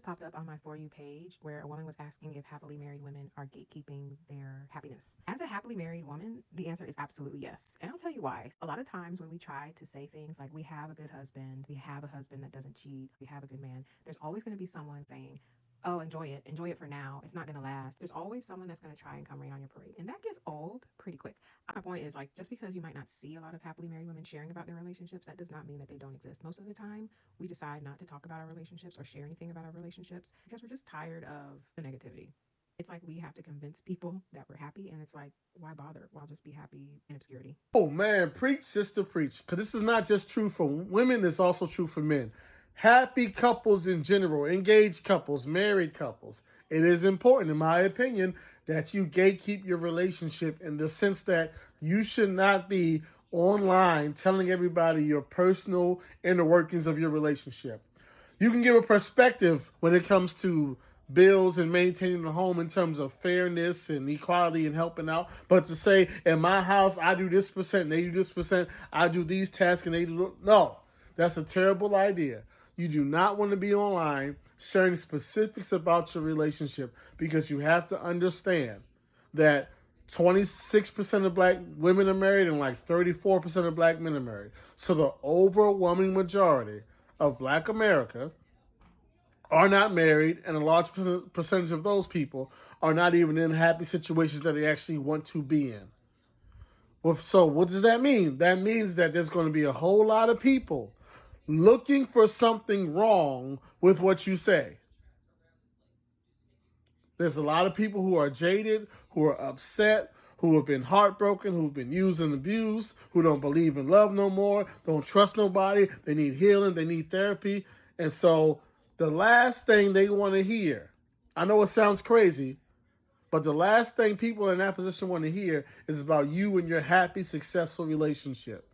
popped up on my For You page where a woman was asking if happily married women are gatekeeping their happiness. As a happily married woman, the answer is absolutely yes. And I'll tell you why. A lot of times when we try to say things like we have a good husband, we have a husband that doesn't cheat, we have a good man, there's always going to be someone saying, oh, enjoy it for now. It's not going to last. There's always someone that's going to try and come rain on your parade. And that gets old pretty quick. My point is, like, just because you might not see a lot of happily married women sharing about their relationships, that does not mean that they don't exist. Most of the time, we decide not to talk about our relationships or share anything about our relationships because we're just tired of the negativity. It's like we have to convince people that we're happy, and it's like, why bother? Why just be happy in obscurity? Oh man, preach, sister, preach. Because this is not just true for women, it's also true for men. Happy couples in general, engaged couples, married couples. It is important, in my opinion, that you gatekeep your relationship in the sense that you should not be online telling everybody your personal inner workings of your relationship. You can give a perspective when it comes to bills and maintaining the home in terms of fairness and equality and helping out. But to say, in my house, I do this percent, they do this percent, I do these tasks and they do... No, that's a terrible idea. You do not want to be online sharing specifics about your relationship because you have to understand that 26% of black women are married and like 34% of black men are married. So the overwhelming majority of black America are not married, and a large percentage of those people are not even in happy situations that they actually want to be in. So what does that mean? That means that there's going to be a whole lot of people looking for something wrong with what you say. There's a lot of people who are jaded, who are upset, who have been heartbroken, who've been used and abused, who don't believe in love no more, don't trust nobody, they need healing, they need therapy. And so the last thing they want to hear, I know it sounds crazy, but the last thing people in that position want to hear is about you and your happy, successful relationship.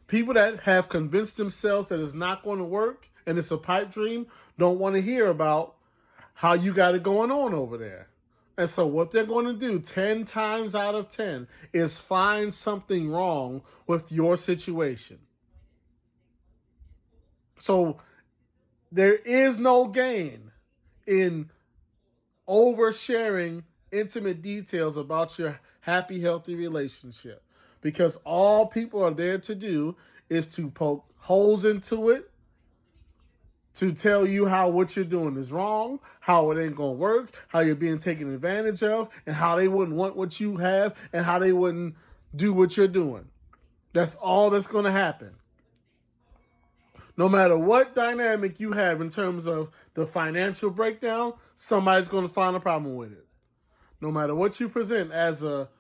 People that have convinced themselves that it's not going to work and it's a pipe dream don't want to hear about how you got it going on over there. And so what they're going to do 10 times out of 10 is find something wrong with your situation. So there is no gain in oversharing intimate details about your happy, healthy relationship because all people are there to do is to poke holes into it, to tell you how what you're doing is wrong, how it ain't going to work, how you're being taken advantage of, and how they wouldn't want what you have, and how they wouldn't do what you're doing. That's all that's going to happen. No matter what dynamic you have in terms of the financial breakdown, somebody's going to find a problem with it. No matter what you present as a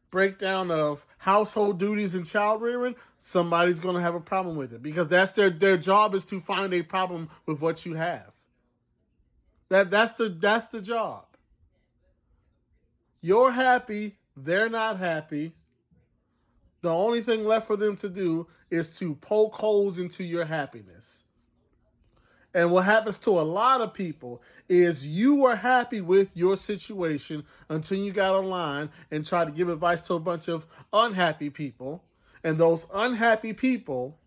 breakdown of household duties and child rearing, somebody's going to have a problem with it because that's their job is to find a problem with what you have. That's the job. You're happy, they're not happy. The only thing left for them to do is to poke holes into your happiness. And what happens to a lot of people is you were happy with your situation until you got online and tried to give advice to a bunch of unhappy people. And those unhappy people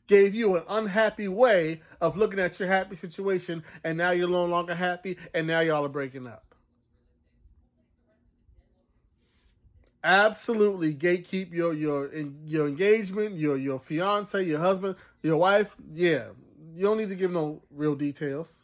gave you an unhappy way of looking at your happy situation. And now you're no longer happy. And now y'all are breaking up. Absolutely gatekeep your engagement, your fiance, your husband, your wife. Yeah, you don't need to give no real details.